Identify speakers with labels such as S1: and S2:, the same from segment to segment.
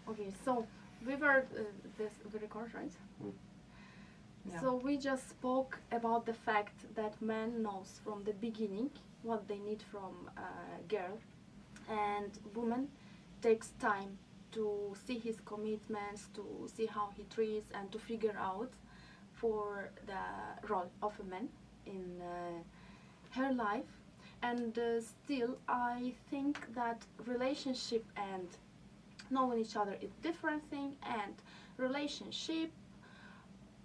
S1: Okay, so we were this we record, right?
S2: Yeah.
S1: So we just spoke about the fact that man knows from the beginning what they need from a girl, and woman takes time to see his commitments, to see how he treats, and to figure out for the role of a man in her life. And still, I think that relationship and knowing each other is different thing, and relationship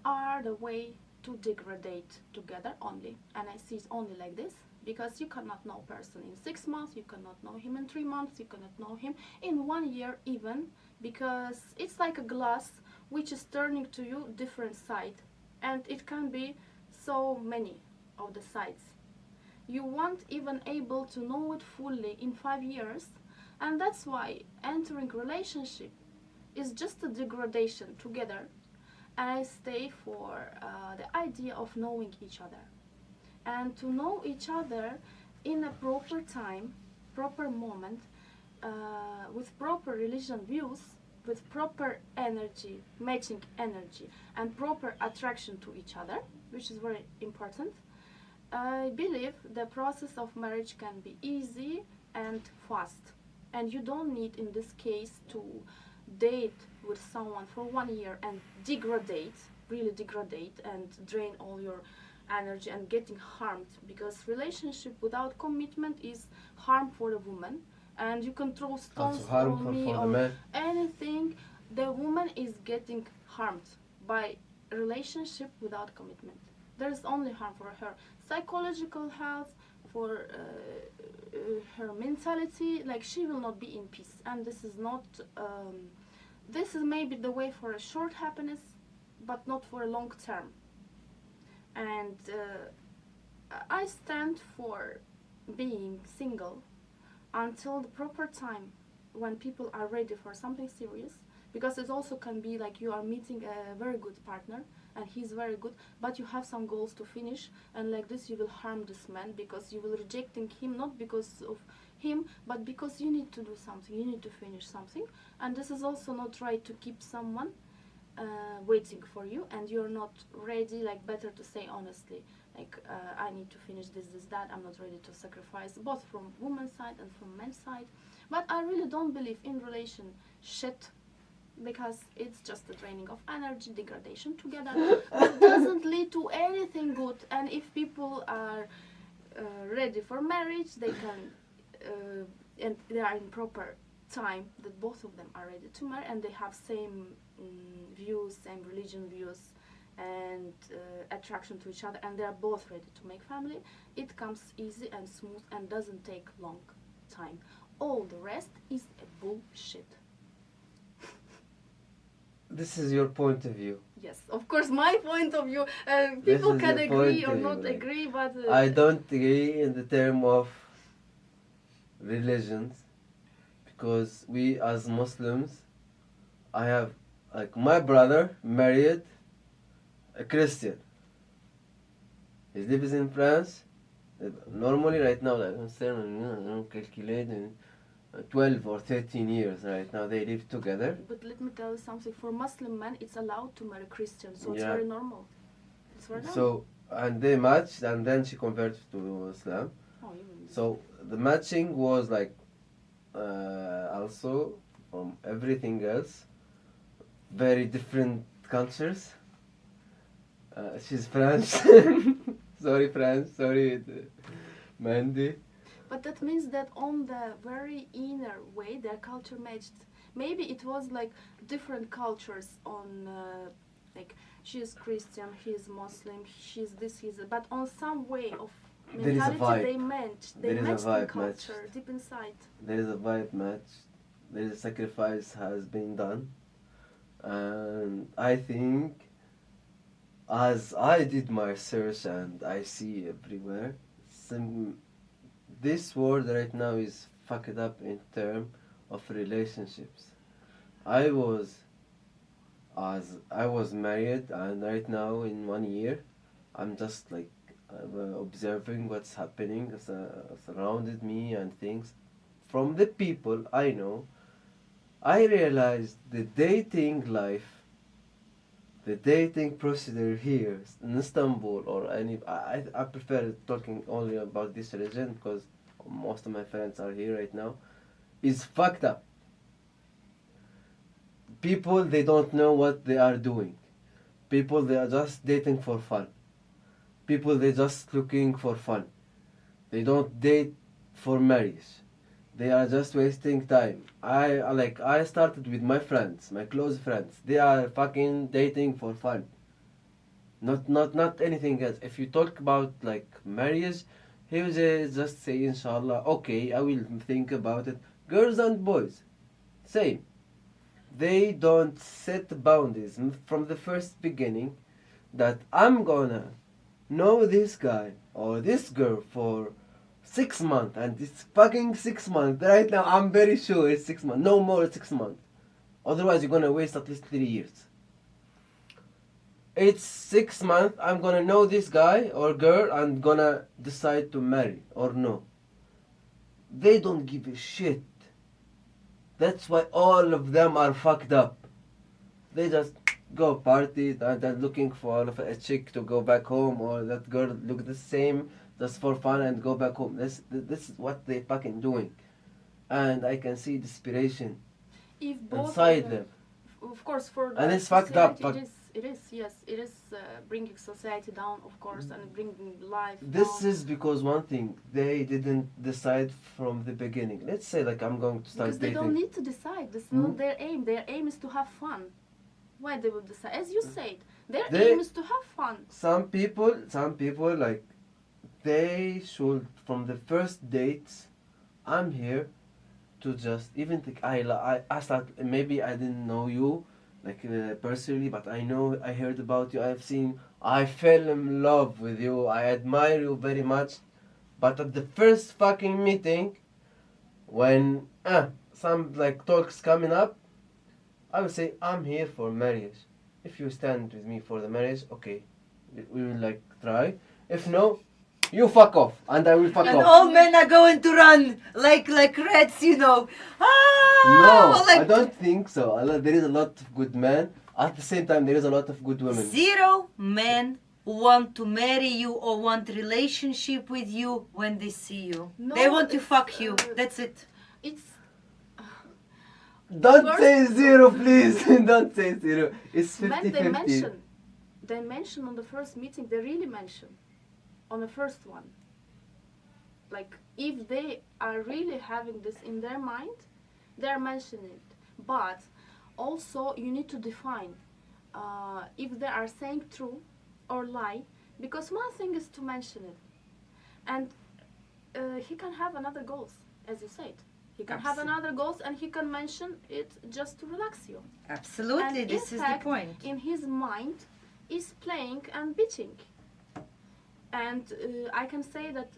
S1: are the way to degrade together only. And I see it only like this, because you cannot know a person in 6 months, you cannot know him in 3 months, you cannot know him in 1 year even, because it's like a glass which is turning to you different side, and it can be so many of the sides. You won't even able to know it fully in 5 years, and that's why entering relationship is just a degradation together. I stay for the idea of knowing each other, and to know each other in a proper time, proper moment, with proper religion views, with proper energy, matching energy, and proper attraction to each other, which is very important. I believe the process of marriage can be easy and fast, and you don't need in this case to date with someone for 1 year and degrade, really degrade, and drain all your energy and getting harmed, because relationship without commitment is harm for the woman, and you can throw stones
S3: Also harm
S1: on
S3: for,
S1: me
S3: for the
S1: or
S3: man.
S1: anything. The woman is getting harmed by relationship without commitment. There is only harm for her psychological health, for her mentality. Like, she will not be in peace, and this is not this is maybe the way for a short happiness, but not for a long term. And I stand for being single until the proper time, when people are ready for something serious, because it also can be like you are meeting a very good partner and he's very good, but you have some goals to finish, and like this you will harm this man, because you will rejecting him not because of him, but because you need to do something, you need to finish something. And this is also not right to keep someone waiting for you, and you're not ready. Like, better to say honestly, like, I need to finish this, that, I'm not ready to sacrifice, both from woman's side and from men's side. But I really don't believe in relation shit, because it's just a draining of energy, degradation together, but doesn't lead to anything good. And if people are ready for marriage, they can and they are in proper time, that both of them are ready to marry, and they have same views, same religion views, and attraction to each other, and they are both ready to make family, it comes easy and smooth and doesn't take long time. All the rest is a bullshit.
S3: This is your point of view.
S1: Yes, of course, my point of view.
S3: This
S1: People
S3: is
S1: can
S3: your
S1: agree
S3: point
S1: or
S3: of
S1: not
S3: view, like,
S1: agree, but
S3: I don't agree in the term of religions, because we as Muslims, I have, like, my brother married a Christian. He lives in France. Normally, right now, like, I'm calculating 12 or 13 years right now they live together.
S1: But let me tell you something. For Muslim men, it's allowed to marry Christian, so it's
S3: Yeah.
S1: very normal. It's very normal.
S3: So, and they matched, and then she converted to Islam.
S1: Oh, even
S3: So the matching was like also from everything else, very different cultures. She's French. Sorry, France. Sorry, Mandy.
S1: But that means that on the very inner way, their culture matched. Maybe it was like different cultures on, like, she is Christian, he is Muslim, she's this, he's. But on some way of
S3: There is a
S1: mentality,
S3: vibe.
S1: they matched. They
S3: There is a
S1: matched in
S3: vibe
S1: culture
S3: matched.
S1: deep inside.
S3: There is a vibe match. There is a sacrifice has been done, and I think, as I did my research and I see everywhere, this world right now is fucked up in terms of relationships. I was I was married, and right now in 1 year, I'm just like observing what's happening surrounded me and things from the people I know. I realized the dating life, the dating procedure here in Istanbul or any, I prefer talking only about this region because most of my friends are here right now, is fucked up. People, they don't know what they are doing. People, they are just dating for fun. People, they just looking for fun. They don't date for marriage. They are just wasting time. I started with my friends, my close friends. They are fucking dating for fun. Not anything else. If you talk about like marriage, he will just say inshallah, okay, I will think about it. Girls and boys, same. They don't set boundaries from the first beginning that I'm gonna know this guy or this girl for 6 months, and it's fucking 6 months. Right now, I'm very sure it's 6 months. No more 6 months. Otherwise, you're gonna waste at least 3 years. It's 6 months. I'm gonna know this guy or girl and gonna decide to marry or no. They don't give a shit. That's why all of them are fucked up. They just go party and then looking for a chick to go back home, or that girl look the same just for fun and go back home. This is what they fucking doing, and I can see desperation
S1: If both
S3: inside
S1: of
S3: them.
S1: of course, for
S3: And
S1: the
S3: it's fucked up,
S1: society, it is, yes, it is bringing society down, of course, and bringing life
S3: This
S1: down.
S3: is because one thing, they didn't decide from the beginning. Let's say like I'm going to start
S1: Because they
S3: dating.
S1: don't need to decide. That's
S3: Mm.
S1: not their aim. Their aim is to have fun. Why they will decide? As you said, their
S3: They-
S1: aim is to have fun.
S3: Some people like they should from the first dates. I'm here to just even think I start, maybe I didn't know you like personally, but I know, I heard about you, I've seen, I fell in love with you, I admire you very much, but at the first fucking meeting, when some like talks coming up, I will say I'm here for marriage. If you stand with me for the marriage, okay, we will like try. If no, you fuck off and I will fuck
S2: And
S3: off.
S2: all men are going to run like rats, you know.
S3: No,
S2: like
S3: I don't think so. There is a lot of good men. At the same time, there is a lot of good women.
S2: Zero men want to marry you or want relationship with you when they see you.
S1: No,
S2: They want to
S1: it's,
S2: fuck you. That's it.
S1: It's
S3: Don't
S1: First-
S3: say zero, please. Don't say zero. It's
S1: men.
S3: 50
S1: They
S3: 50.
S1: mention. They mention on the first meeting. They really mention on the first one. Like if they are really having this in their mind, they are mentioning it. But also you need to define if they are saying true or lie. Because one thing is to mention it, and he can have another goals, as you said. He can have
S2: Absolutely.
S1: another goals, and he can mention it just to relax you.
S2: Absolutely,
S1: And
S2: this
S1: in
S2: is
S1: fact,
S2: the point.
S1: In his mind, is playing and bitching. And I can say that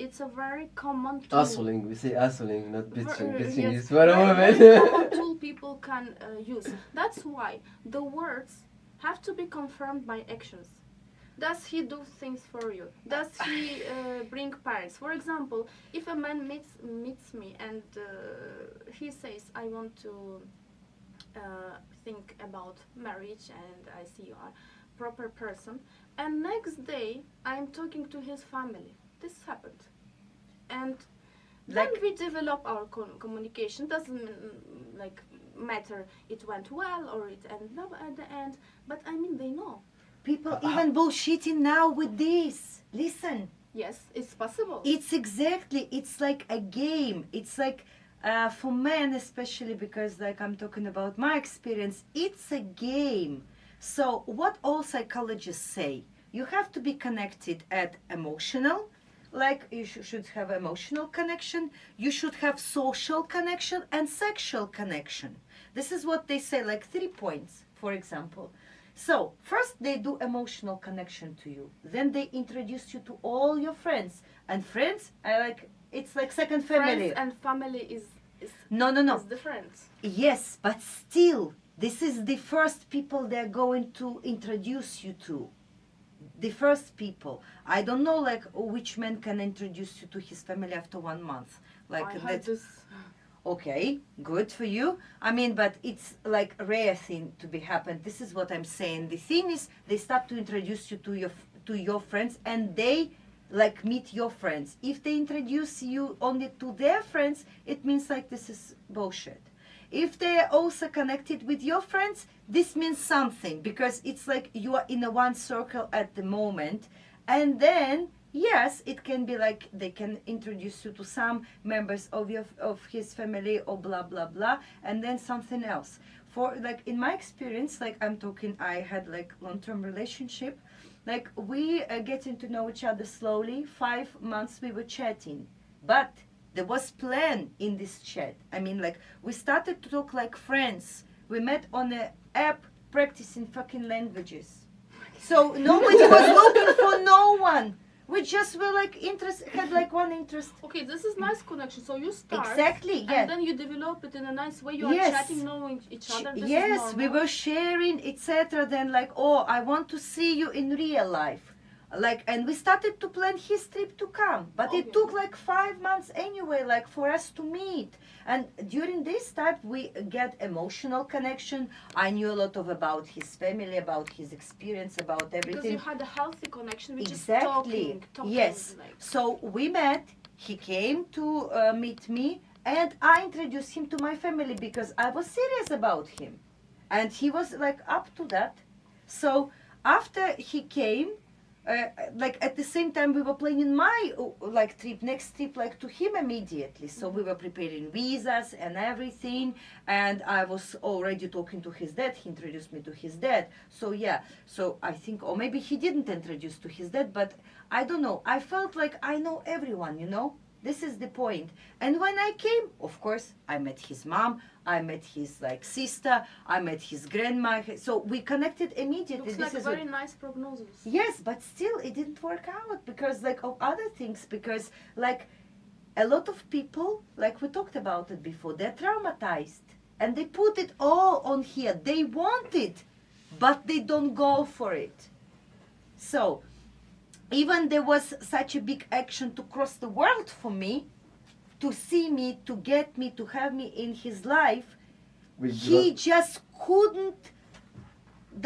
S1: it's a very common tool.
S3: Assholing. We say assholing, not bitching. Bitching
S1: Yes,
S3: is for a
S1: very common
S3: woman.
S1: tool people can use. That's why the words have to be confirmed by actions. Does he do things for you? Does he bring parents? For example, if a man meets me and he says, I want to think about marriage and I see you are a proper person, and next day I'm talking to his family. This happened. And then
S2: Like-
S1: we develop our communication. Doesn't like matter it went well or it ended up at the end, but I mean they know.
S2: People even bullshitting now with this. Listen,
S1: Yes, it's possible.
S2: it's like a game. It's like for men especially, because like I'm talking about my experience, it's a game. So what all psychologists say, you have to be connected at emotional, like you should have emotional connection, you should have social connection and sexual connection. This is what they say, like 3 points, for example. So first they do emotional connection to you, then they introduce you to all your friends, and friends are like, it's like second family.
S1: Friends and family is
S2: No.
S1: is different.
S2: Yes, but still, this is the first people they're going to introduce you to. The first people. I don't know, like, which man can introduce you to his family after 1 month. Like
S1: I
S2: that.
S1: had this.
S2: Okay, good for you. I mean, but it's like a rare thing to be happened. This is what I'm saying. The thing is, they start to introduce you to your friends, and they like meet your friends. If they introduce you only to their friends, it means like this is bullshit. If they are also connected with your friends, this means something, because it's like you are in a one circle at the moment, and then yes, it can be like they can introduce you to some members of his family or blah blah blah, and then something else. For like in my experience, like I'm talking, I had like long-term relationship, like we getting to know each other slowly. 5 months we were chatting, but there was plan in this chat. I mean, like we started to talk like friends. We met on an app practicing fucking languages. So nobody was looking for no one. We just were like had like one interest.
S1: Okay, this is nice connection. So you start
S2: Exactly, yeah.
S1: and then you develop it in a nice way. You are
S2: Yes.
S1: chatting, knowing each other. This is
S2: Yes, we
S1: normal.
S2: were sharing, etc. Then like, oh, I want to see you in real life. Like, and we started to plan his trip to come, but
S1: Okay.
S2: it took like 5 months anyway, like for us to meet. And during this time, we get emotional connection. I knew a lot of about his family, about his experience, about
S1: Because
S2: everything.
S1: you had a healthy connection, which
S2: Exactly.
S1: is talking.
S2: Yes.
S1: Like.
S2: So we met. He came to meet me, and I introduced him to my family because I was serious about him, and he was like up to that. So after he came, like at the same time we were planning my like next trip like to him immediately. So we were preparing visas and everything, and I was already talking to his dad. He introduced me to his dad. So yeah, so I think, or maybe he didn't introduce to his dad, but I don't know. I felt like I know everyone, you know. This is the point. And when I came, of course, I met his mom, I met his like sister, I met his grandma. So we connected immediately.
S1: Looks
S2: This
S1: like a
S2: is
S1: very nice prognosis.
S2: yes, but still it didn't work out because like of other things, because like a lot of people, like we talked about it before, they're traumatized and they put it all on here. They want it, but they don't go for it. So even there was such a big action to cross the world for me, to see me, to get me, to have me in his life, he just couldn't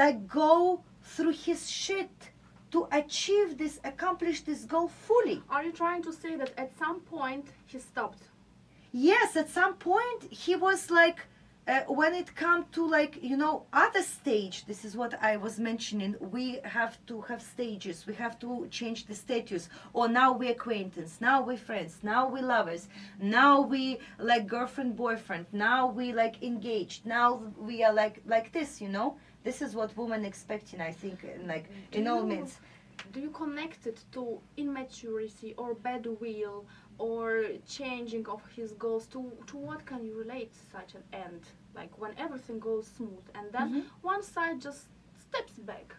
S2: like go through his shit to achieve this, accomplish this goal fully.
S1: Are you trying to say that at some point he stopped?
S2: Yes, at some point he was like, when it come to like, you know, other stage, this is what I was mentioning, we have to have stages, we have to change the status. Or now we're acquaintance, now we're friends, now we're lovers, now we like girlfriend, boyfriend, now we like engaged, now we are like this, you know. This is what women expecting, I think, like in all means.
S1: Do you connect it to immaturity or bad will or changing of his goals? To what can you relate such an end? Like when everything goes smooth and then one side just steps back.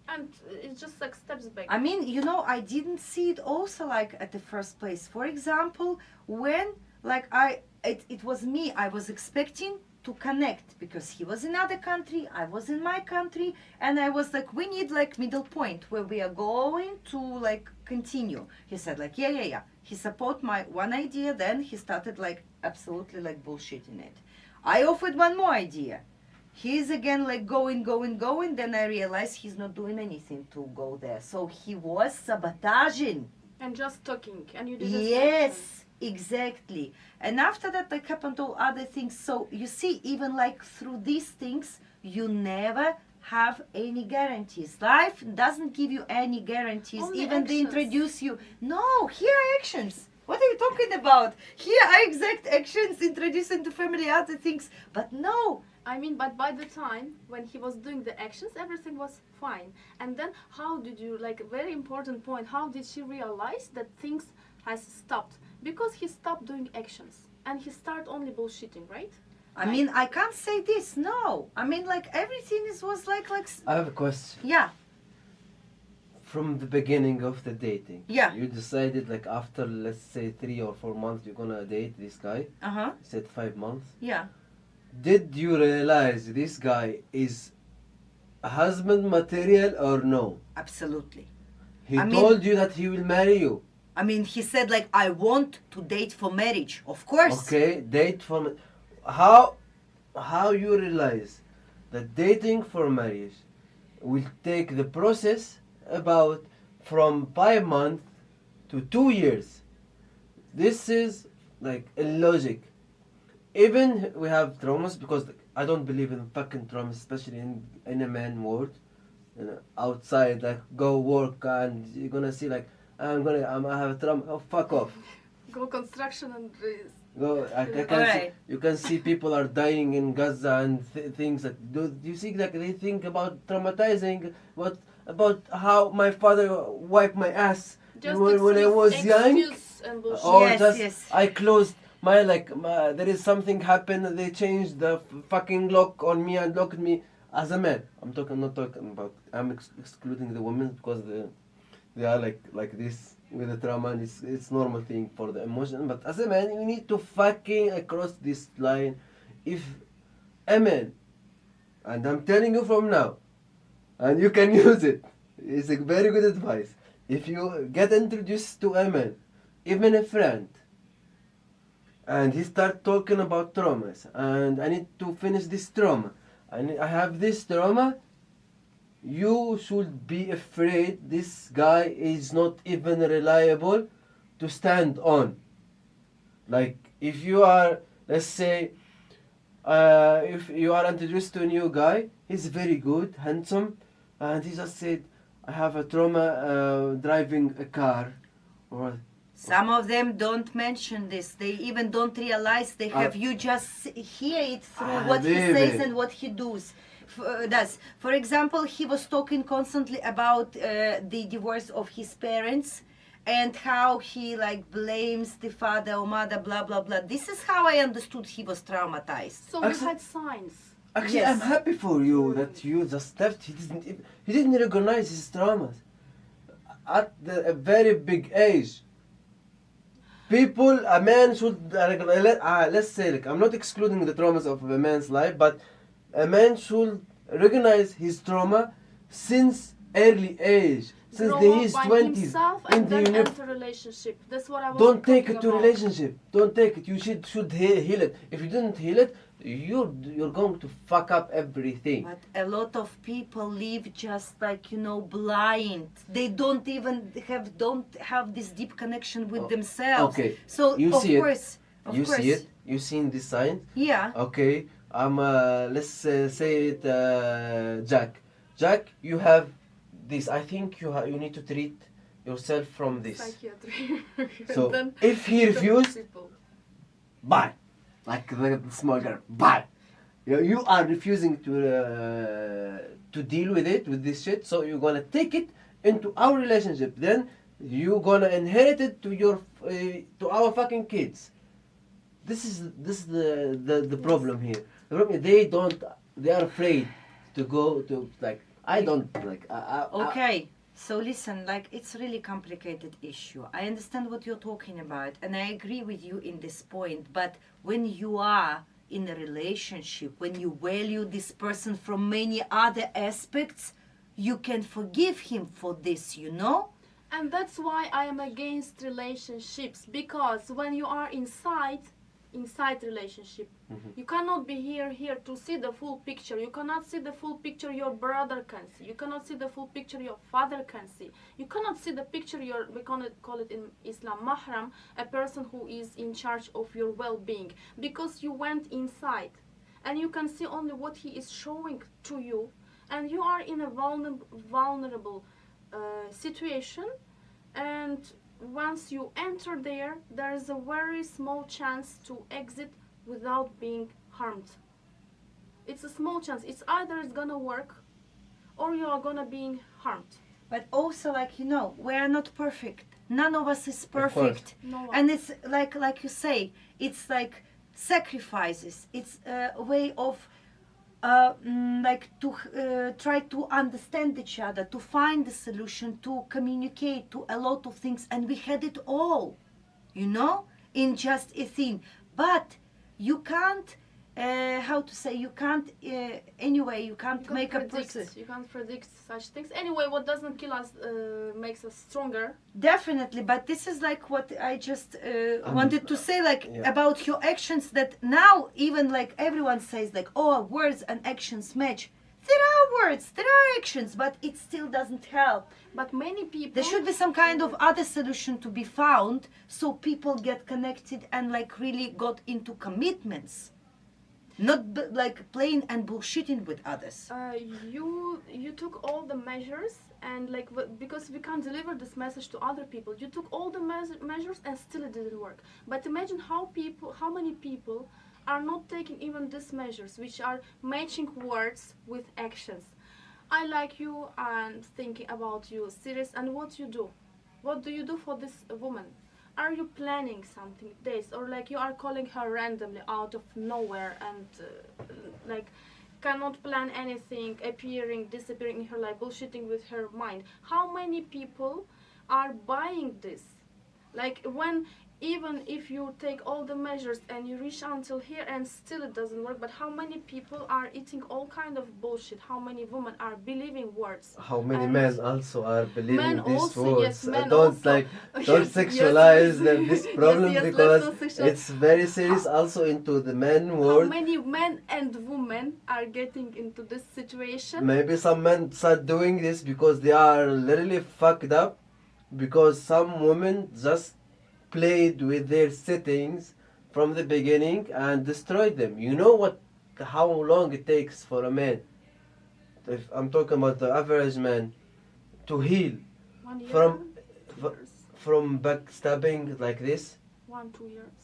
S1: And it just like steps back.
S2: I mean, you know, I didn't see it also like at the first place. For example, when like it was me, I was expecting to connect because he was in other country, I was in my country, and I was like, we need like middle point where we are going to like continue. He said like, yeah. He support my one idea, then he started like absolutely like bullshitting it. I offered one more idea. He's again like going, then I realized he's not doing anything to go there. So he was sabotaging.
S1: And just talking, and you didn't.
S2: Yes, exactly. And after that, like happened all other things. So you see, even like through these things, you never have any guarantees. Life doesn't give you any guarantees.
S1: Only
S2: Even they
S1: actions.
S2: introduce you. No, here are actions. What are you talking about? Here are exact actions introduced into family, other things. But no.
S1: I mean, but by the time when he was doing the actions, everything was fine. And then how did you, like, very important point, how did she realize that things has stopped? Because he stopped doing actions and he started only bullshitting, right?
S2: I mean, I can't say this. No. I mean, like, everything was like.
S3: I have a question.
S2: Yeah.
S3: From the beginning of the dating,
S2: Yeah.
S3: you decided like after, let's say, 3 or 4 months you're gonna date this guy.
S2: Uh-huh.
S3: You said 5 months.
S2: Yeah.
S3: Did you realize this guy is husband material or no?
S2: Absolutely.
S3: He
S2: I mean-
S3: told you that he will marry you.
S2: I mean, he said like, I want to date for marriage. Of course.
S3: Okay, date for how you realize that dating for marriage will take the process about from 5 months to 2 years. This is like illogic. Even we have traumas because I don't believe in fucking traumas, especially in a man world. You know, outside, like go work and you're gonna see like I have a trauma. Oh, fuck off.
S1: Go construction and
S3: Go. I can see,
S2: Alright.
S3: you can see people are dying in Gaza and things that do you see like they think about traumatizing about how my father wiped my ass
S1: just
S3: when I was young.
S1: excuse and bullshit.
S3: Or
S2: Yes,
S3: just
S2: yes.
S3: I closed there is something happened. They changed the fucking lock on me and locked me as a man. Not talking about. I'm excluding the women because they are like this with the trauma and it's normal thing for the emotion. But as a man, you need to fucking cross this line. If a man, and I'm telling you from now, and you can use it. It's a very good advice. If you get introduced to a man, even a friend, and he start talking about traumas, and I need to finish this trauma, I have this trauma, you should be afraid this guy is not even reliable to stand on. Like, if you are, let's say, if you are introduced to a new guy, he's very good, handsome, and he just said, I have a trauma driving a car, or
S2: Some of them don't mention this. They even don't realize they have. You just hear it through what he says and what he does. For example, he was talking constantly about the divorce of his parents and how he like blames the father or mother, blah blah blah. This is how I understood he was traumatized.
S1: So you had signs.
S3: Actually,
S2: Yes.
S3: I'm happy for you that you just left. He didn't recognize his traumas at a very big age. A man should let's say, like, I'm not excluding the traumas of a man's life, but a man should recognize his trauma since early age, since
S1: Grow
S3: his
S1: up by
S3: 20s.
S1: himself and then enter relationship. That's what I was
S3: Don't take
S1: talking
S3: it to
S1: about.
S3: relationship. Don't take it. You should heal it. If you didn't heal it, you're going to fuck up everything.
S2: But a lot of people live just like blind. They don't even don't have this deep connection with themselves.
S3: Okay.
S2: So
S3: You
S2: of
S3: see it.
S2: course,
S3: You see it. You seen this sign.
S2: Yeah.
S3: Okay. Let's say it, Jack. Jack, you have this. I think you need to treat yourself from this.
S1: Psychiatry.
S3: So,
S1: Then
S3: if he refused,
S1: people.
S3: bye. Like the small girl, bye. You are refusing to deal with it, with this shit. So you're gonna take it into our relationship. Then you're gonna inherit it to our fucking kids. This is the problem here. The problem is they are afraid to go to, like, I don't like.
S2: Okay. So listen, like, it's a really complicated issue. I understand what you're talking about, and I agree with you in this point. But when you are in a relationship, when you value this person from many other aspects, you can forgive him for this,
S1: And that's why I am against relationships, because when you are inside relationship, you cannot be here to see the full picture. You cannot see the full picture your brother can see. You cannot see the full picture your father can see. You cannot see the picture we call it in Islam mahram, a person who is in charge of your well-being, because you went inside and you can see only what he is showing to you, and you are in a vulnerable situation, and once you enter there is a very small chance to exit without being harmed. It's a small chance. It's either it's gonna work or you are gonna be harmed.
S2: But also, like, we are not perfect. None of us is
S3: course.
S2: perfect.
S1: No one.
S2: And it's like you say, it's like sacrifices. It's a way of to try to understand each other, to find the solution, to communicate, to a lot of things. And we had it all, in just a thing. But you can't how to say, you can't anyway you can't
S1: You can't
S2: make a
S1: predict.
S2: person.
S1: You can't predict such things. Anyway, what doesn't kill us makes us stronger.
S2: Definitely, but this is like what I just wanted to say, like
S3: Yeah.
S2: about your actions. That now even like everyone says, like, oh, words and actions match. There are words, there are actions, but it still doesn't help.
S1: But many people.
S2: There should be some kind of other solution to be found, so people get connected and like really got into commitments, not like playing and bullshitting with others.
S1: You took all the measures and like because we can't deliver this message to other people, you took all the measures and still it didn't work. But imagine how many people are not taking even these measures, which are matching words with actions. I like you, I'm thinking about you, serious, and what you do? What do you do for this woman? Are you planning something this, or like you are calling her randomly out of nowhere and like cannot plan anything, appearing, disappearing in her life, bullshitting with her mind? How many people are buying this? Like when even if you take all the measures and you reach until here and still it doesn't work, but how many people are eating all kind of bullshit? How many women are believing words?
S3: How many
S1: And
S3: men also are believing
S1: men
S3: these
S1: also,
S3: words?
S1: yes, men
S3: Don't
S1: also.
S3: like
S1: Yes,
S3: don't
S1: yes,
S3: sexualize
S1: yes.
S3: this problem
S1: Yes,
S3: because
S1: let's not sexualize.
S3: it's very serious also into the men
S1: How
S3: world.
S1: many men and women are getting into this situation?
S3: Maybe some men start doing this because they are literally fucked up, because some women just played with their settings from the beginning and destroyed them. You know how long it takes for a man, if I'm talking about the average man, to heal
S1: 1 year,
S3: from
S1: 2 years,
S3: from backstabbing like this?
S1: 1-2 years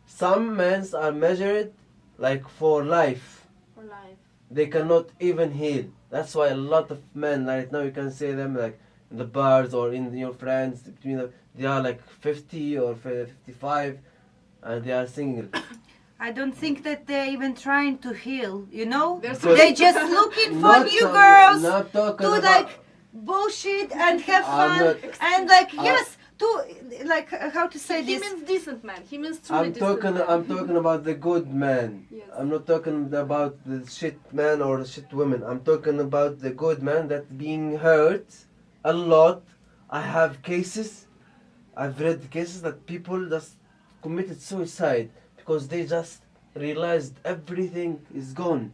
S3: Some men are measured like for life.
S1: for life.
S3: They cannot even heal. That's why a lot of men right now, you can say them like in the bars or in your friends, between they are like 50 or 55 and they are single.
S2: I don't think that they're even trying to heal, you know?
S1: There's
S2: They're just looking for
S3: Not
S2: new
S3: some-
S2: girls
S3: not talking
S2: to
S3: about,
S2: like bullshit and have
S3: I'm
S2: fun
S3: not-
S2: and like
S3: I-
S2: yes, to like how to say
S1: He
S2: this.
S1: means decent man. He means truly
S3: I'm
S1: decent
S3: talking.
S1: man.
S3: I'm talking about the good man.
S1: Yes.
S3: I'm not talking about the shit man or the shit woman. I'm talking about the good man that being hurt a lot. I have cases. I've read cases that people just committed suicide because they just realized everything is gone.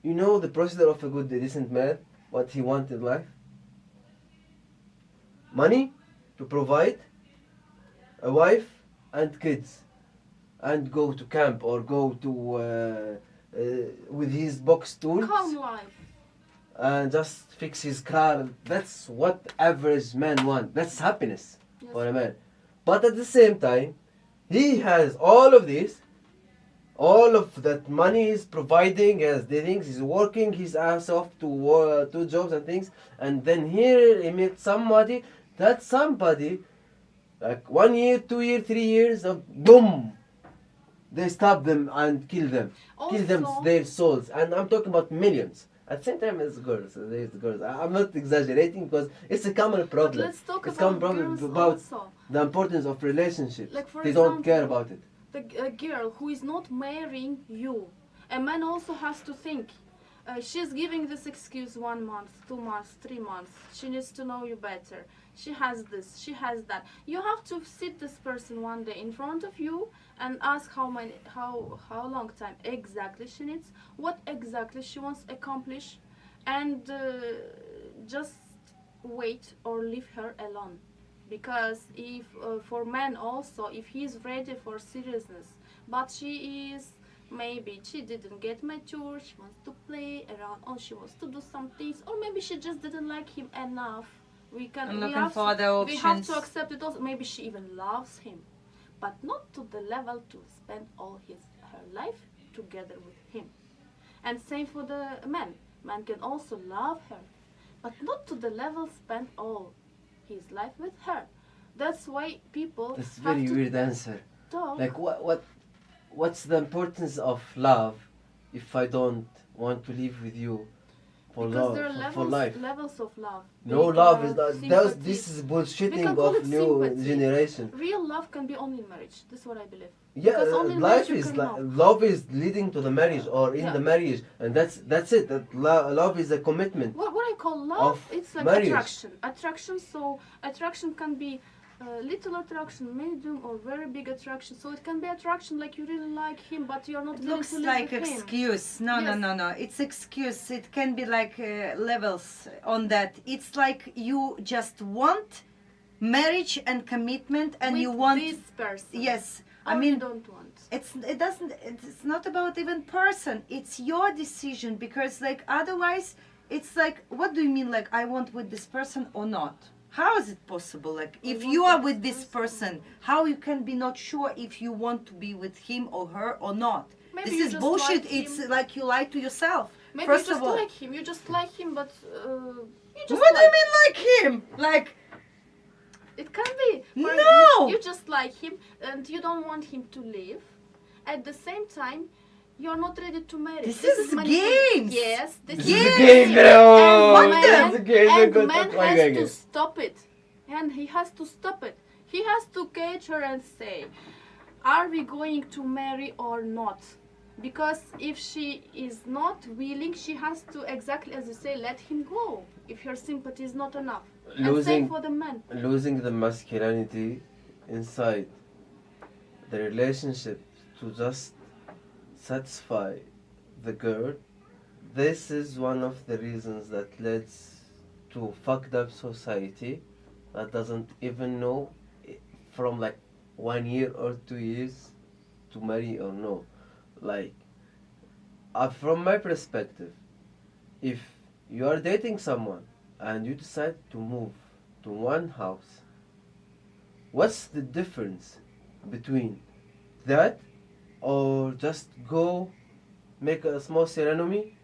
S3: You know the procedure of a good, decent man. What he wanted in life. Money to provide, a wife and kids, and go to camp or go to with his box tools
S1: Calm life.
S3: and just fix his car. That's what average men want. That's happiness
S1: Yes.
S3: for a man. But at the same time, he has all of this, all of that money he's providing as the things he's working his ass off to 2 jobs and things, and then here he meets somebody. That somebody, like 1 year, 2 year, 3 years of boom, they stop them and kill them, kill them
S1: Also-
S3: their souls, and I'm talking about millions. At the same time, it's girls. There's girls. I'm not exaggerating because it's a common
S1: But
S3: problem.
S1: let's talk
S3: It's
S1: about
S3: common problem
S1: girls
S3: about
S1: also.
S3: the importance of relationships.
S1: Like, for
S3: They don't care
S1: example,
S3: about it.
S1: The girl who is not marrying you, a man also has to think. She's giving this excuse 1 month, 2 months, 3 months. She needs to know you better. She has this, she has that. You have to sit this person one day in front of you and ask how long time exactly she needs, what exactly she wants to accomplish, and just wait or leave her alone. Because if for men also, if he's ready for seriousness, but she is, maybe she didn't get mature, she wants to play around, or she wants to do some things, or maybe she just didn't like him enough.
S2: I'm
S1: We
S2: looking
S1: have
S2: for
S1: to,
S2: other
S1: we have
S2: options.
S1: to accept it also. Maybe she even loves him, but not to the level to spend all her life together with him. And same for the man. Man can also love her, but not to the level spend all his life with her. That's why people
S3: That's
S1: have
S3: very
S1: to
S3: weird answer.
S1: talk.
S3: Like what's the importance of love if I don't want to live with you for
S1: because
S3: love,
S1: there are
S3: for life.
S1: levels of love.
S3: No
S1: Big
S3: love is not.
S1: sympathy.
S3: This is
S1: We
S3: bullshitting
S1: can call
S3: of
S1: it
S3: new
S1: sympathy.
S3: generation.
S1: Real love can be only in marriage. This is what I believe.
S3: Yeah,
S1: Because only in
S3: life
S1: marriage you
S3: is
S1: can
S3: like
S1: love.
S3: love is leading to the marriage or in
S1: Yeah.
S3: the marriage, and that's it. That love is a commitment.
S1: What I call love,
S3: Of
S1: it's like
S3: marriage.
S1: attraction. Attraction. So attraction can be little attraction, medium, or very big attraction. So it can be attraction like you really like him, but you're not
S2: It
S1: willing
S2: looks
S1: to live
S2: like
S1: with him.
S2: excuse. No,
S1: Yes.
S2: no. It's excuse. It can be like levels on that. It's like you just want marriage and commitment, and
S1: with
S2: you want.
S1: this person.
S2: Yes,
S1: Or
S2: I mean.
S1: you don't want.
S2: It's not about even person. It's your decision, because like otherwise it's like, what do you mean, like I want with this person or not? How is it possible? Like if
S1: want
S2: you are
S1: with
S2: with
S1: this
S2: this
S1: person.
S2: person, how you can be not sure if you want to be with him or her or not?
S1: Maybe
S2: This
S1: you
S2: is
S1: just
S2: bullshit.
S1: like
S2: It's
S1: him.
S2: like you lie to yourself.
S1: Maybe
S2: First
S1: you just
S2: of all,
S1: like him. You just like him, but you just
S2: what do you
S1: like
S2: mean like him? Like
S1: It can be. For
S2: No!
S1: You just like him and you don't want him to leave. At the same time, you're not ready to marry.
S2: This is
S1: manipulation.
S2: games.
S1: Yes, this
S3: This
S1: is
S3: is a
S2: Yes.
S3: game, bro.
S1: And
S2: Fuck
S3: This
S1: man,
S3: is a game.
S1: and
S3: Good.
S1: man
S3: That's why
S1: has
S3: I
S1: to
S3: get.
S1: stop it. And he has to stop it. He has to catch her and say, are we going to marry or not? Because if she is not willing, she has to, exactly as you say, let him go. If her sympathy is not enough. And same
S3: Losing,
S1: for the man.
S3: losing the masculinity inside the relationship to just satisfy the girl. This is one of the reasons that leads to fucked up society that doesn't even know from like 1 year or 2 years to marry or no. Like, from my perspective, if you are dating someone and you decide to move to one house, what's the difference between that or just go make a small ceremony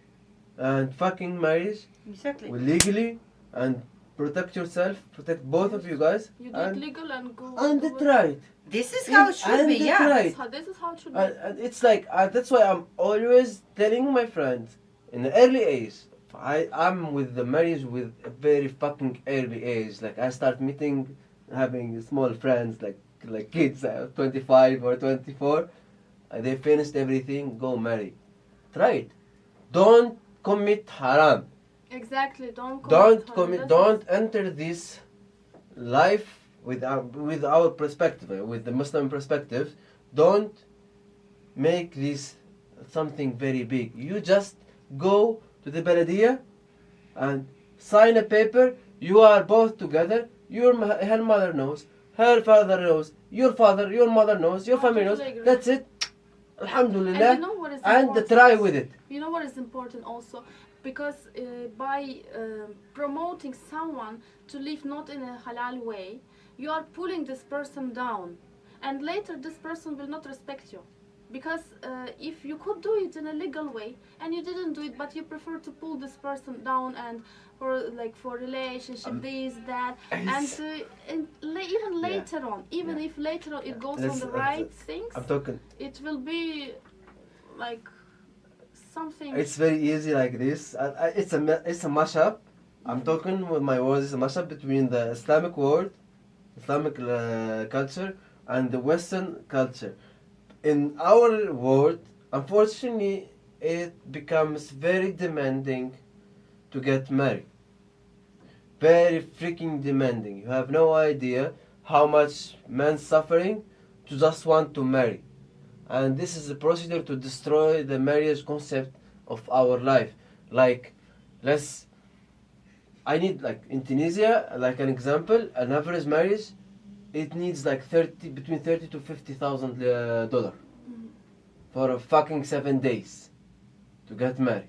S3: and fucking marriage
S2: exactly.
S3: legally and protect yourself, protect both of you guys,
S1: You do it
S3: and
S1: legal and go.
S3: and
S1: do
S3: try it.
S2: This is how it should
S3: And
S2: be. Yeah.
S3: try
S1: This,
S3: it.
S1: this is how it should be.
S3: And it's like that's why I'm always telling my friends in the early age. I'm with the marriage with a very fucking early age. Like I start meeting, having small friends like kids, 25 or 24. They finished everything. Go marry. Try it. Don't commit haram.
S1: Exactly. Don't
S3: Commit. Don't enter this life with our perspective, with the Muslim perspective. Don't make this something very big. You just go to the Baladia and sign a paper. You are both together. Her mother knows. Her father knows. Your father, your mother knows. Your
S1: I
S3: family knows.
S1: totally agree.
S3: That's it.
S1: And
S3: Alhamdulillah.
S1: you know what is
S3: And
S1: important?
S3: try with it.
S1: You know what is important also? Because by promoting someone to live not in a halal way, you are pulling this person down. And later this person will not respect you. Because if you could do it in a legal way and you didn't do it, but you prefer to pull this person down and for relationship, this, that, and even later on, if later on it goes on the right things,
S3: I'm talking.
S1: it will be like something.
S3: It's very easy like this. It's a mashup. I'm talking with my words. It's a mashup between the Islamic world, Islamic culture, and the Western culture. In our world, unfortunately, it becomes very demanding to get married. Very freaking demanding. You have no idea how much men suffering to just want to marry. And this is a procedure to destroy the marriage concept of our life. Like, I need, like, in Tunisia, like an example, an average marriage, it needs like between 30 to $50,000 for a fucking 7 days to get married.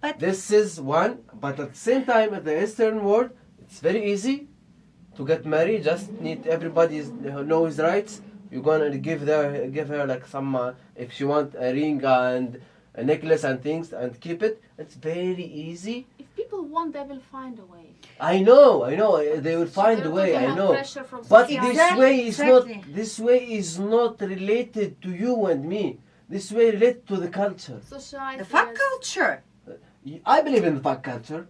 S2: But
S3: This is one, but at the same time, in the Eastern world, it's very easy to get married. Just need everybody know his rights. You're gonna give her like some if she want a ring and a necklace and things and keep it. It's very easy.
S1: If people want, they will find a way.
S3: I know. They will find a
S1: They're
S3: way.
S1: talking
S3: I
S1: about
S3: know.
S1: pressure from
S3: But
S1: society.
S3: this way is not related to you and me. This way related to the culture.
S1: Society,
S2: the fuck
S1: yes.
S2: culture.
S3: I believe in the fuck culture.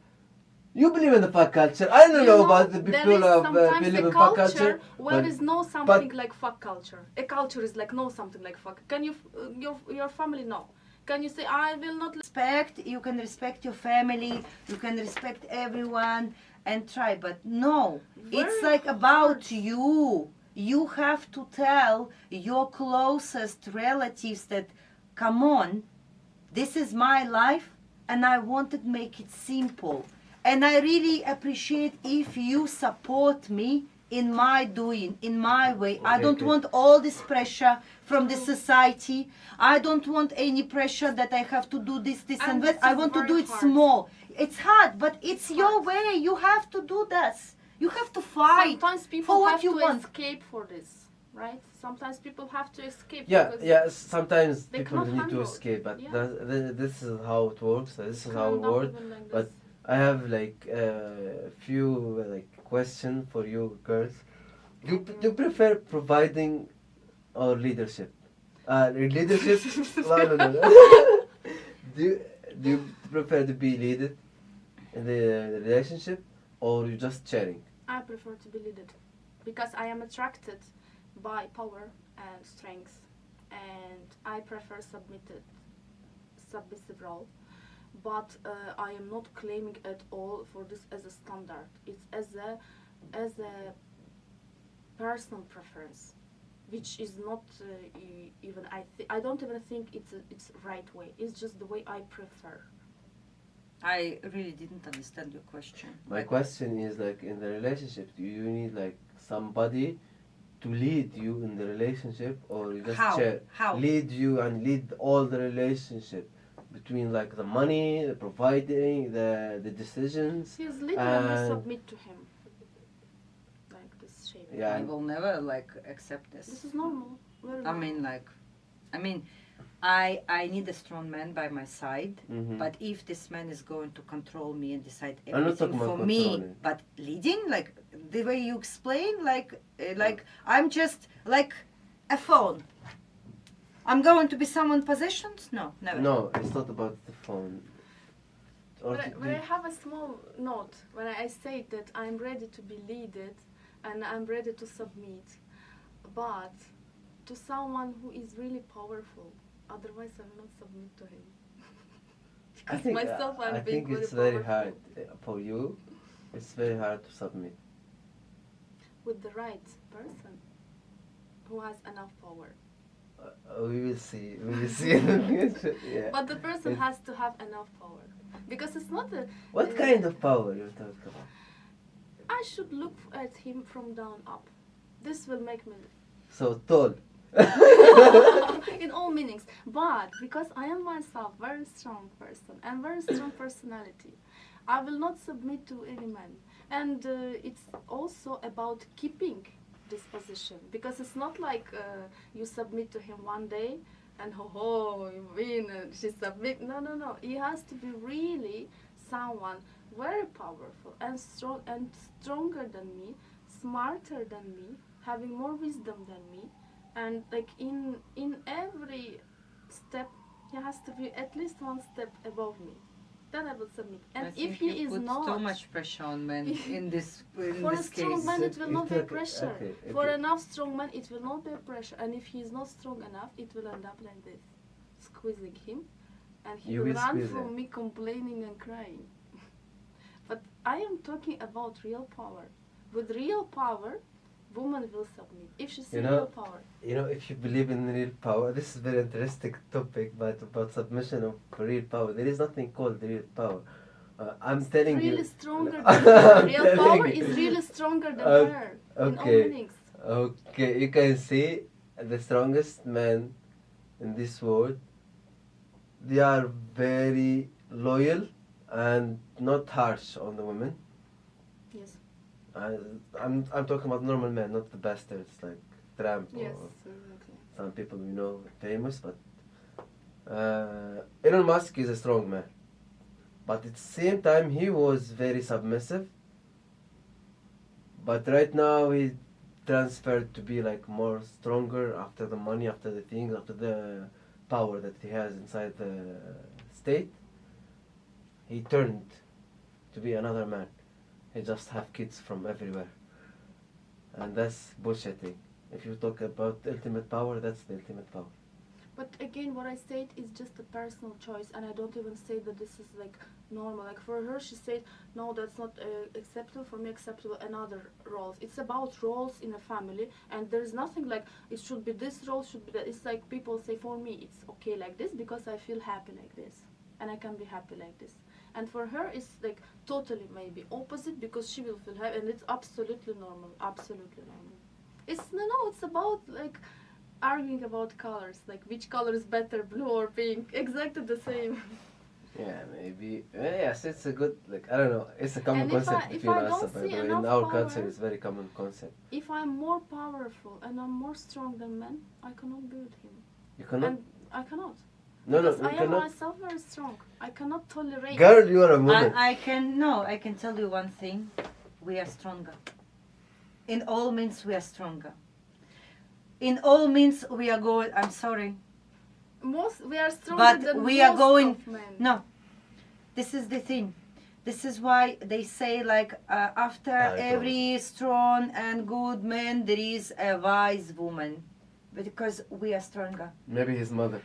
S3: You believe in the fuck culture. I don't know about the
S1: there
S3: people
S1: is
S3: of
S1: sometimes
S3: believe
S1: a
S3: in fuck
S1: culture
S3: culture.
S1: where
S3: but-
S1: is no something like fuck culture. A culture is like no something like fuck. Can you your family no? Can you say I will not
S2: Respect, you can respect your family, you can respect everyone and try, but no, it's
S1: Very
S2: like about
S1: hard.
S2: you. You have to tell your closest relatives that, come on, this is my life and I want to make it simple. And I really appreciate if you support me in my doing, in my way. I
S3: Okay,
S2: don't
S3: okay.
S2: want all this pressure from the society. I don't want any pressure that I have to do this,
S1: And
S2: and
S1: this
S2: that. I
S1: is
S2: want to
S1: very
S2: do it
S1: hard.
S2: small. It's hard, but it's your
S1: hard.
S2: way. You have to do this. You have to fight
S1: Sometimes
S2: for
S1: people
S2: what
S1: have
S2: you
S1: to
S2: want.
S1: escape for this, right? Sometimes people have to escape.
S3: Yeah,
S1: because
S3: yeah. Sometimes
S1: they
S3: people
S1: cannot
S3: need to
S1: handle it.
S3: escape, but
S1: Yeah.
S3: this is how it works. This is how it
S1: Calm down
S3: works.
S1: even like
S3: But
S1: this.
S3: I have like a few like question for you girls. Do you prefer providing or leadership? Leadership? No. Do you prefer to be leaded in the relationship or you just sharing?
S1: I prefer to be led because I am attracted by power and strength, and I prefer submissive role. But I am not claiming at all for this as a standard. It's as a personal preference, which is not even I don't even think it's right way. It's just the way I prefer.
S2: I really didn't understand your question.
S3: My question is like in the relationship, do you need like somebody to lead you in the relationship or you just
S2: How?
S3: share
S2: How?
S3: lead you and lead all the relationship between like the money, the providing, the decisions.
S1: He is leader and you
S3: And-
S1: submit to him. Like this shape.
S3: Yeah,
S2: I
S3: and-
S2: will never like accept
S1: This
S2: this.
S1: is normal. Very
S2: I
S1: normal.
S2: mean, like, I need a strong man by my side.
S3: Mhm.
S2: But if this man is going to control me and decide
S3: I'm not
S2: everything
S3: talking
S2: for
S3: about
S2: me,
S3: controlling.
S2: but leading, like the way you explain, like I'm just like a phone. I'm going to be someone possessions? No, never.
S3: No, it's not about the phone. Or
S1: But I have a small note when I say that I'm ready to be leaded and I'm ready to submit, but to someone who is really powerful. Otherwise, I will not submit to him.
S3: I
S1: Because
S3: think
S1: myself, I'm
S3: I
S1: being
S3: think it's
S1: very
S3: very hard
S1: powerful.
S3: for you. It's very hard to submit.
S1: With the right person who has enough power.
S3: We will see. We will see in the future. Yeah.
S1: But the person
S3: It-
S1: has to have enough power. Because it's not a.
S3: What kind of power you're talking about?
S1: I should look at him from down up. This will make me.
S3: So tall.
S1: In all meanings. But because I am myself very strong person and very strong personality, I will not submit to any man. And it's also about keeping this position because it's not like you submit to him one day and you win and she submit. No. He has to be really someone very powerful and strong and stronger than me, smarter than me, having more wisdom than me, and like in every step he has to be at least one step above me. Then I will submit. And
S2: I
S1: if
S2: think
S1: he
S2: you
S1: is
S2: put
S1: not,
S2: too much pressure on men in this
S1: for a strong
S2: case.
S1: man, it will not be
S3: Okay,
S1: pressure.
S3: okay,
S1: For
S3: okay.
S1: enough strong man, it will not be pressure. And if he is not strong enough, it will end up like this, squeezing him, and he
S3: You
S1: will
S3: will
S1: run
S3: squeeze
S1: from
S3: him.
S1: me complaining and crying. But I am talking about real power. With real power, woman will submit if she sees
S3: You know-
S1: real power.
S3: You know, if you believe in real power, this is a very interesting topic, but about submission of real power. There is nothing called real power. I'm telling
S1: Really
S3: you.
S1: stronger than
S3: I'm
S1: her. Real
S3: telling
S1: power
S3: you.
S1: is really stronger than
S3: Okay,
S1: her. In all
S3: okay.
S1: meanings.
S3: Okay, you can see the strongest men in this world. They are very loyal and not harsh on the women.
S1: Yes.
S3: I'm talking about normal men, not the bastards like Trump
S1: Yes.
S3: or
S1: Exactly.
S3: some people we know famous. But Elon Musk is a strong man, but at the same time he was very submissive. But right now he transferred to be like more stronger after the money, after the things, after the power that he has inside the state. he turned to be another man. He just have kids from everywhere. And that's bullshitting. If you talk about ultimate power, that's the ultimate power.
S1: But again, what I said is just a personal choice, and I don't even say that this is like normal. Like for her, she said, no, that's not acceptable. For me, acceptable another roles. It's about roles in a family, and there's nothing like it should be this role, should be that. It's like people say, for me, it's okay like this because I feel happy like this, and I can be happy like this. And for her, it's like totally maybe opposite because she will feel happy, and it's absolutely normal. Absolutely normal. It's no, it's about like arguing about colors, like which color is better, blue or pink. Exactly the same.
S3: Yeah, maybe. Yes, it's a good, like, I don't know. It's a common
S1: And if
S3: concept
S1: I- if
S3: between
S1: I
S3: us.
S1: don't
S3: By the
S1: see
S3: way. In
S1: enough
S3: our
S1: power-
S3: culture, it's very common concept.
S1: If I'm more powerful and I'm more strong than men, I cannot be with him.
S3: You cannot.
S1: And I cannot.
S3: No,
S1: Because
S3: you
S1: I am
S3: cannot.
S1: myself very strong. I cannot tolerate.
S3: Girl, you are a woman.
S2: I can tell you one thing. We are stronger. In all means, we are stronger. In all means, we are going. I'm sorry.
S1: We are stronger
S2: But
S1: than
S2: we are
S1: most
S2: going.
S1: of men.
S2: No. This is the thing. This is why they say, like, after
S3: I don't.
S2: every strong and good man, there is a wise woman. Because we are stronger.
S3: Maybe his mother.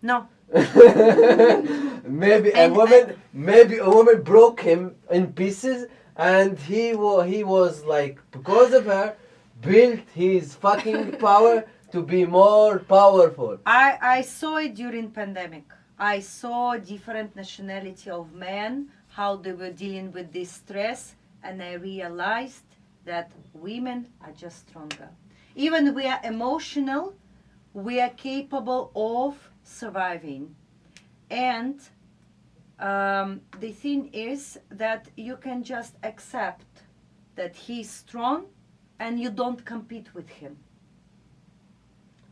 S2: No.
S3: maybe
S2: And-
S3: a woman broke him in pieces, and he was like, because of her, built his fucking power to be more powerful.
S2: I saw it during pandemic. I saw different nationality of men, how they were dealing with this stress, and I realized that women are just stronger. Even we are emotional, we are capable of surviving. And the thing is that you can just accept that he's strong and you don't compete with him.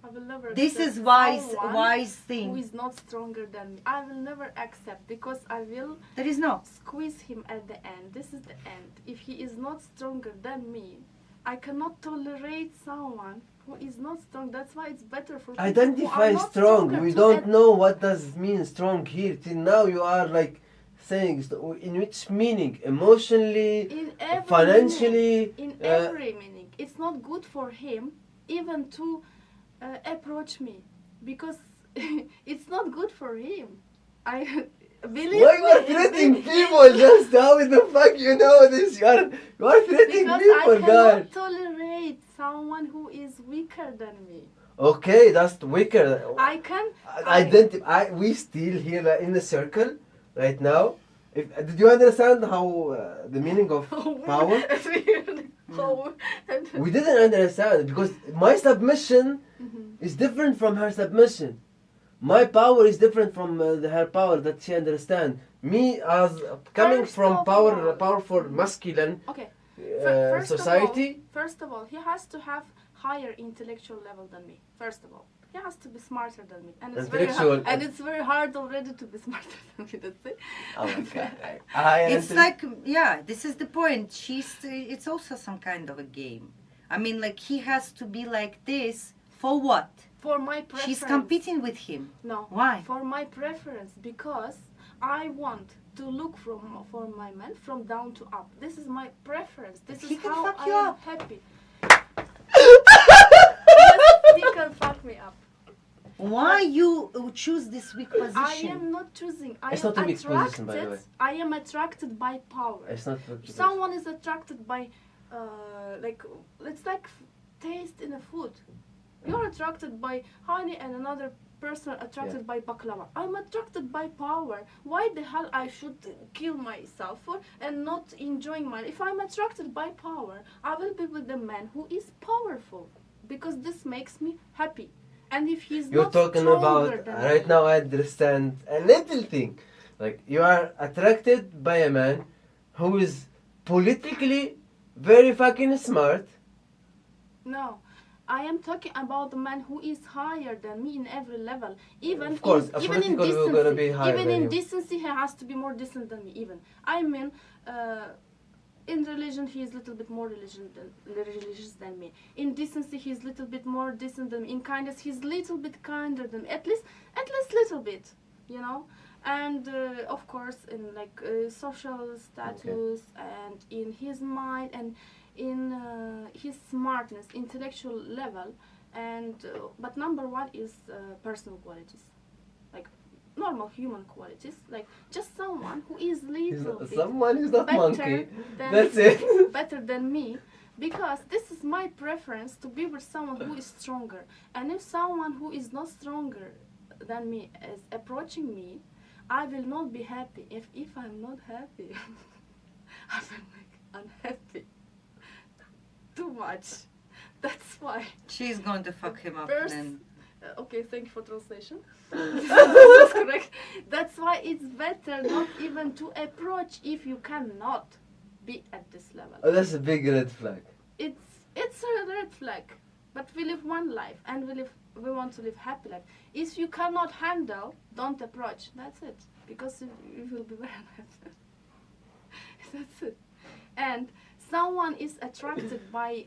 S1: I will never
S2: This
S1: accept
S2: is
S1: someone
S2: wise
S1: who
S2: thing.
S1: is not stronger than me. I will never accept because I will
S2: There is no.
S1: squeeze him at the end. This is the end. If he is not stronger than me, I cannot tolerate someone who is not strong. That's why it's better for people who
S3: Identify
S1: are not
S3: strong.
S1: stronger
S3: We
S1: to
S3: don't know what does it mean strong here. Till now you are like saying in which meaning? Emotionally,
S1: in every
S3: financially.
S1: meaning, in every meaning. It's not good for him even to approach me because it's not good for him. I believe
S3: Why you are
S1: me,
S3: threatening
S1: it-
S3: people? Just how the fuck you know this? You are threatening
S1: because
S3: people,
S1: I
S3: guys.
S1: cannot tolerate someone who is weaker than me.
S3: Okay, that's weaker.
S1: I can.
S3: We still here in the circle right now. Did you understand how the meaning of power?
S1: How-
S3: We didn't understand because my submission is different from her submission. My power is different from her power that she understand. Me as coming
S1: First
S3: from
S1: of all-
S3: powerful masculine
S1: Okay.
S3: society.
S1: First of all, he has to have higher intellectual level than me. First of all, he has to be smarter than me, and it's very
S3: Intellectual-
S1: hard. And it's very hard already to be smarter than me. That's it.
S3: Oh my god!
S2: It's like, yeah, this is the point. It's also some kind of a game. I mean, like, he has to be like this for what?
S1: For my preference.
S2: She's competing with him.
S1: No.
S2: Why?
S1: For my preference, because I want to look for my man from down to up. This is my preference. This
S2: He
S1: is
S2: can
S1: how
S2: fuck
S1: I
S2: you
S1: am
S2: up.
S1: happy. Yes, he can fuck me up.
S2: Why you choose this weak
S1: I
S2: position?
S1: am not choosing. I
S3: It's
S1: am
S3: not a weak
S1: attracted.
S3: position, by the way.
S1: I am attracted by power.
S3: It's not.
S1: Someone is attracted by, like, it's like taste in a food. You're attracted by honey, and another person attracted by baklava. I'm attracted by power. Why the hell I should kill myself for and not enjoying my? If I'm attracted by power, I will be with the man who is powerful, because this makes me happy. And if he's
S3: You're
S1: not
S3: talking
S1: stronger
S3: about
S1: than
S3: right
S1: me,
S3: now. I understand a little thing, like you are attracted by a man who is politically very fucking smart.
S1: No, I am talking about the man who is higher than me in every level. Even
S3: Of course,
S1: even in
S3: politically we're gonna be
S1: decency,
S3: higher
S1: even
S3: than
S1: in
S3: you.
S1: decency, he has to be more decent than me. Even I mean, in religion, he is a little bit more religious than me. In decency, he's a little bit more decent than me. In kindness, he's a little bit kinder than me. At least little bit, you know. and of course in like social status and in his mind and in his smartness, intellectual level, and but number one is personal qualities, like normal human qualities, like just someone who is little bit
S3: Someone is not
S1: better
S3: monkey.
S1: than
S3: That's it.
S1: better than me, because this is my preference to be with someone who is stronger. And if someone who is not stronger than me is approaching me, I will not be happy. If I'm not happy, I will like unhappy too much. That's why.
S2: She's going to fuck him up
S1: First-
S2: then.
S1: Okay, thank you for translation. That's correct. That's why it's better not even to approach if you cannot be at this level.
S3: Oh, that's a big red flag.
S1: It's a red flag. But we live one life, and we want to live happy life. If you cannot handle, don't approach. That's it. Because you will be very unhappy. That's it. And someone is attracted by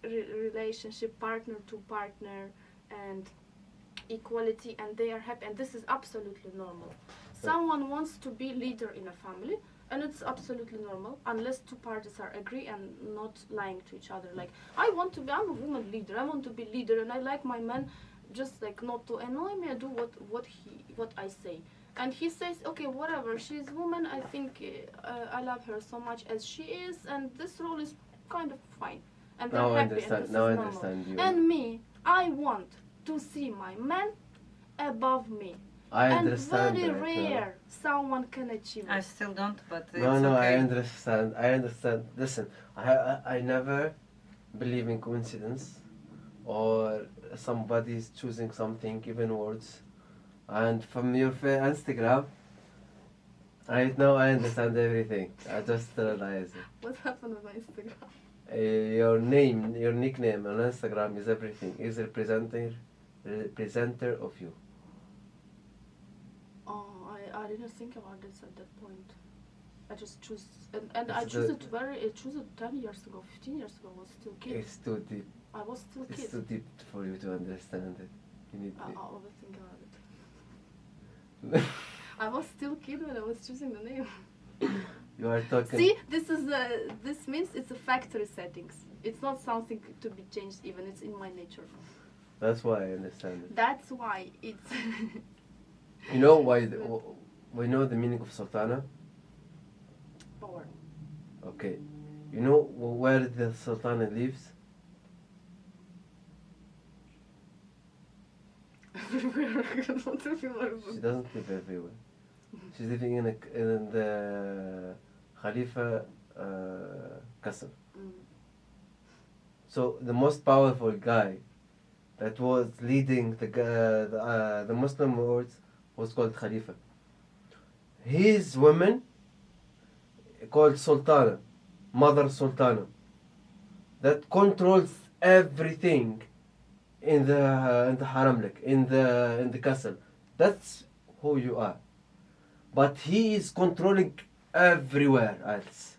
S1: relationship, partner to partner, and equality, and they are happy, and this is absolutely normal. Someone wants to be leader in a family, and it's absolutely normal unless two parties are agree and not lying to each other. Like, I'm a woman leader, I want to be leader, and I like my man just like not to annoy me. I do what I say, and he says, okay, whatever, she's woman, I think I love her so much as she is, and this role is kind of fine, and they're
S3: Now I
S1: happy, and
S3: understand.
S1: this
S3: Now I
S1: is normal.
S3: understand you.
S1: And me, I want to see my man above me.
S3: I
S1: And
S3: understand
S1: very
S3: that.
S1: rare someone can achieve
S2: I
S1: it.
S2: still don't, but it's
S3: No,
S2: okay.
S3: I understand. I understand. Listen, I never believe in coincidence or somebody's choosing something, even words. And from your Instagram, right now I understand everything. I just realized it.
S1: What happened with my Instagram?
S3: Your name, your nickname on Instagram is everything. Is representer of you.
S1: Oh, I didn't think about this at that point. I just choose, and I
S3: It's
S1: choose
S3: the-
S1: it I choose it 10 years ago, 15 years ago. I was still kid.
S3: It's too deep.
S1: I was still
S3: It's
S1: kid.
S3: too deep for you to understand it. You need.
S1: I'll overthink about it. I was still kid when I was choosing the name.
S3: You are talking.
S1: See, this means it's a factory settings. It's not something to be changed even. It's in my nature.
S3: That's why I understand it.
S1: That's why it's.
S3: You know why? We know the meaning of sultana.
S1: Power.
S3: Okay. You know where the sultana lives?
S1: Everywhere. Not everywhere.
S3: She doesn't live everywhere. She's living in the Khalifa castle.
S1: Mm.
S3: So the most powerful guy that was leading the Muslim world was called Khalifa. His woman called Sultana, Mother Sultana, that controls everything in the haram, like in the castle. That's who you are. But he is controlling everywhere else.